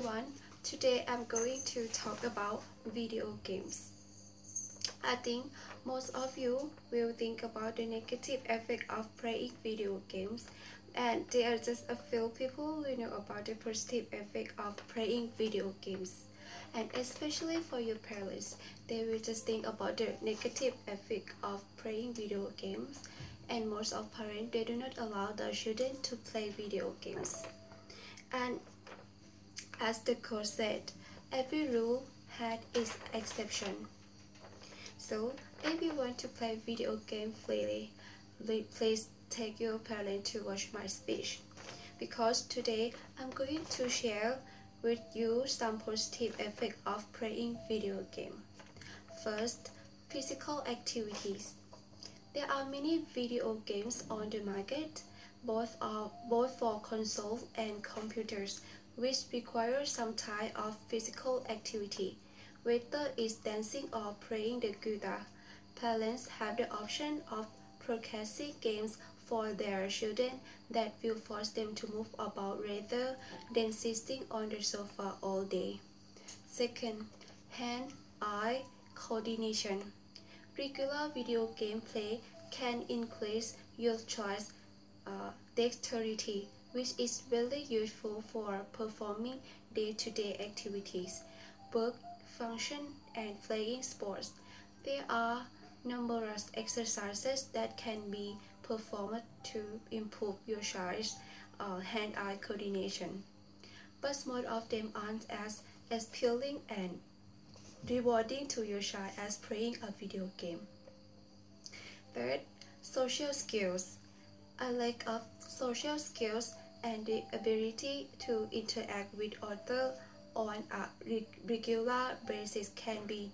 everyone, today I'm going to talk about video games. I think most of you will think about the negative effect of playing video games, and there are just a few people who know about the positive effect of playing video games. And especially for your parents, they will just think about the negative effect of playing video games, and most of parents, they do not allow their children to play video games. And as the quote said, every rule had its exception. So, if you want to play video game freely, please take your parent to watch my speech. Because today, I'm going to share with you some positive effects of playing video game. First, physical activities. There are many video games on the market, both for consoles and computers, which require some type of physical activity, whether it's dancing or playing the guitar. Parents have the option of broadcasting games for their children that will force them to move about rather than sitting on the sofa all day. Second, hand-eye coordination. Regular video game play can increase your child's dexterity, which is very useful for performing day-to-day activities, work, function, and playing sports. There are numerous exercises that can be performed to improve your child's hand-eye coordination, but most of them aren't as appealing and rewarding to your child as playing a video game. Third, social skills. A lack of social skills and the ability to interact with others on a regular basis can be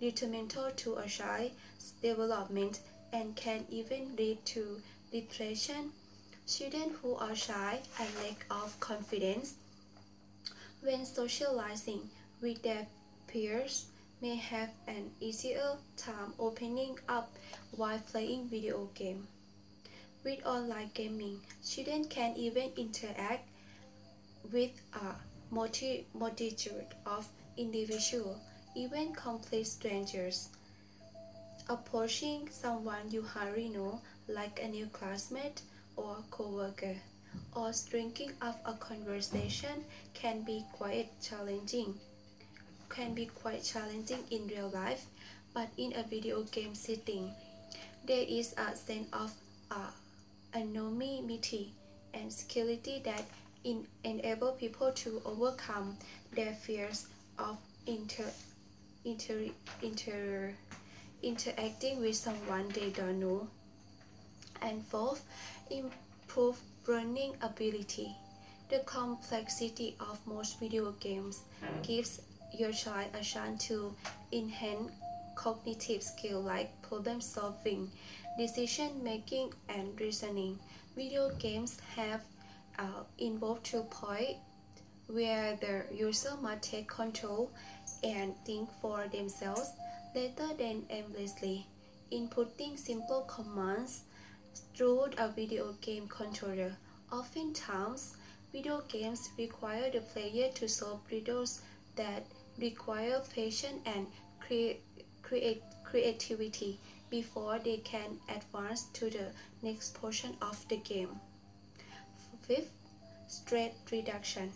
detrimental to a child's development and can even lead to depression. Children who are shy and lack of confidence when socializing with their peers may have an easier time opening up while playing video games. With online gaming, students can even interact with a multitude of individuals, even complete strangers. Approaching someone you hardly know, like a new classmate or coworker, or striking up a conversation can be quite challenging in real life, but in a video game setting, there is a sense of anonymity and security that enable people to overcome their fears of interacting with someone they don't know. And fourth, improve learning ability. The complexity of most video games gives your child a chance to enhance cognitive skills like problem solving, decision making, and reasoning. Video games have involved to point where the user must take control and think for themselves rather than aimlessly inputting simple commands through a video game controller. Oftentimes, video games require the player to solve riddles that require patience and creativity before they can advance to the next portion of the game. Fifth, stress reduction.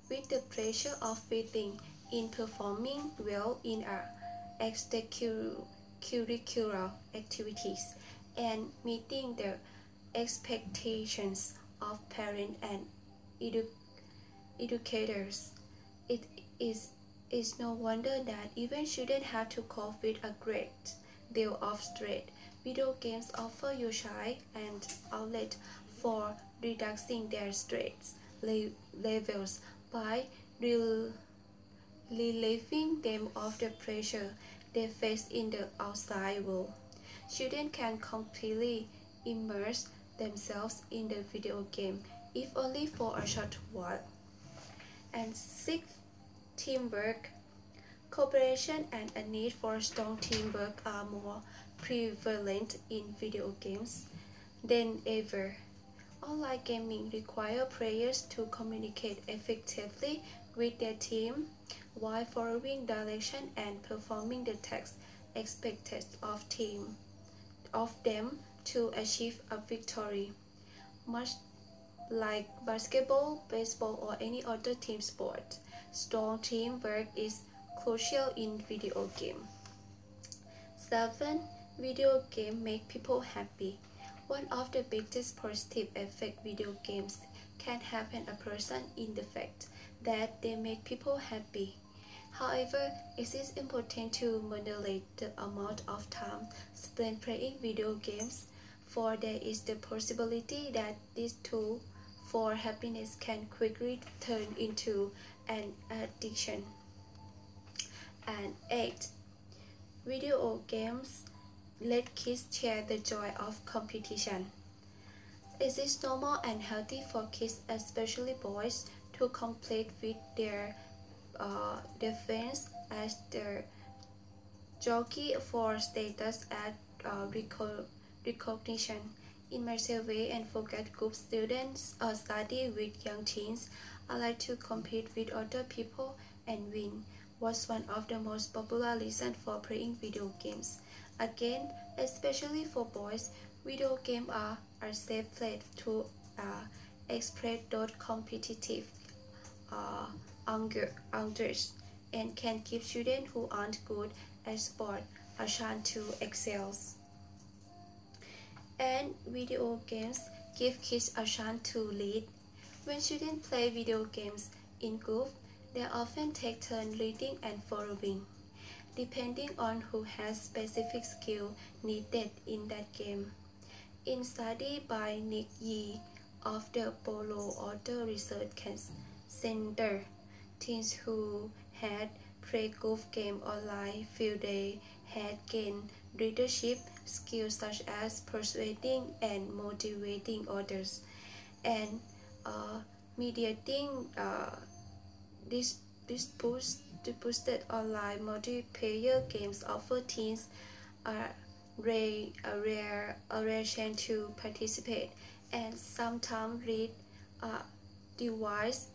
With the pressure of fitting in performing well in extracurricular activities and meeting the expectations of parents and educators, it is no wonder that even children have to cope with a great deal of stress. Video games offer your child an outlet for reducing their stress levels by relieving them of the pressure they face in the outside world. Children can completely immerse themselves in the video game, if only for a short while. And sixth, teamwork. Cooperation and a need for strong teamwork are more prevalent in video games than ever. Online gaming requires players to communicate effectively with their team while following direction and performing the tasks expected of them to achieve a victory. Much like basketball, baseball, or any other team sport, strong teamwork is crucial in video game. 7. Video games make people happy. One of the biggest positive effects video games can have on a person is the fact that they make people happy. However, it is important to moderate the amount of time spent playing video games, for there is the possibility that this tool for happiness can quickly turn into an addiction. And 8. Video games let kids share the joy of competition. It is normal and healthy for kids, especially boys, to compete with their friends as their jockey for status and recognition. In my survey and focus group, students study with young teens like to compete with other people and win was one of the most popular reasons for playing video games. Again, especially for boys, video games are a safe place to express those competitive angers and can give students who aren't good at sport a chance to excel. And video games give kids a chance to lead. When students play video games in groups, they often take turns leading and following, depending on who has specific skill needed in that game. In study by Nick Yee of the Polo Auto Research Center, teens who had played golf game online feel they had gained leadership skills such as persuading and motivating others, and mediating boosted online multiplayer games offer teens a rare chance to participate and sometimes lead a device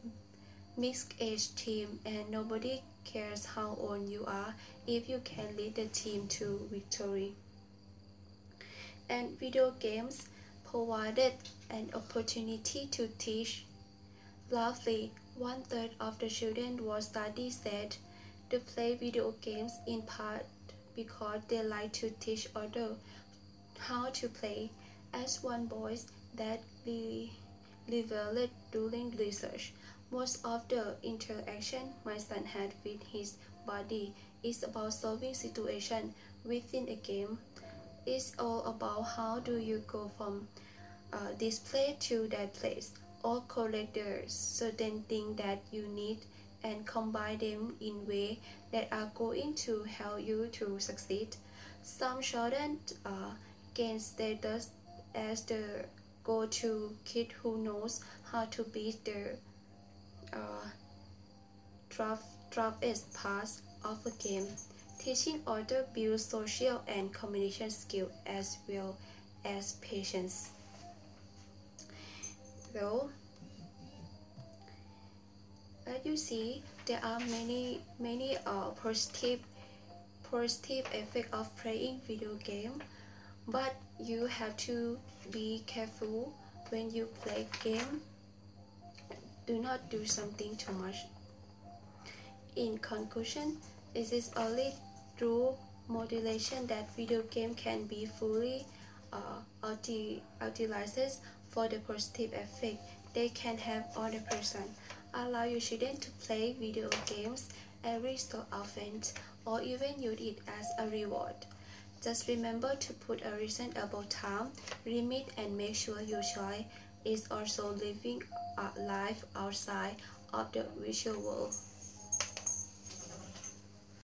mixed age team, and nobody cares how old you are if you can lead the team to victory. And video games provided an opportunity to teach. Roughly 1/3 of the children was studied said they play video games in part because they like to teach others how to play. As one voice that revealed during research, most of the interaction my son had with his body is about solving situations within a game. It's all about how do you go from this place to that place, or collect the certain thing that you need and combine them in ways that are going to help you to succeed. Some students gain status as the go-to kid who knows how to beat the toughest part of a game. Teaching others builds social and communication skills as well as patience. So, as you see, there are many positive effects of playing video game, but you have to be careful when you play game. Do not do something too much. In conclusion, it is only through modulation that video game can be fully utilized for the positive effect they can have on the person. Allow your children to play video games every so often, or even use it as a reward. Just remember to put a reasonable time limit and make sure your child is also living a life outside of the visual world.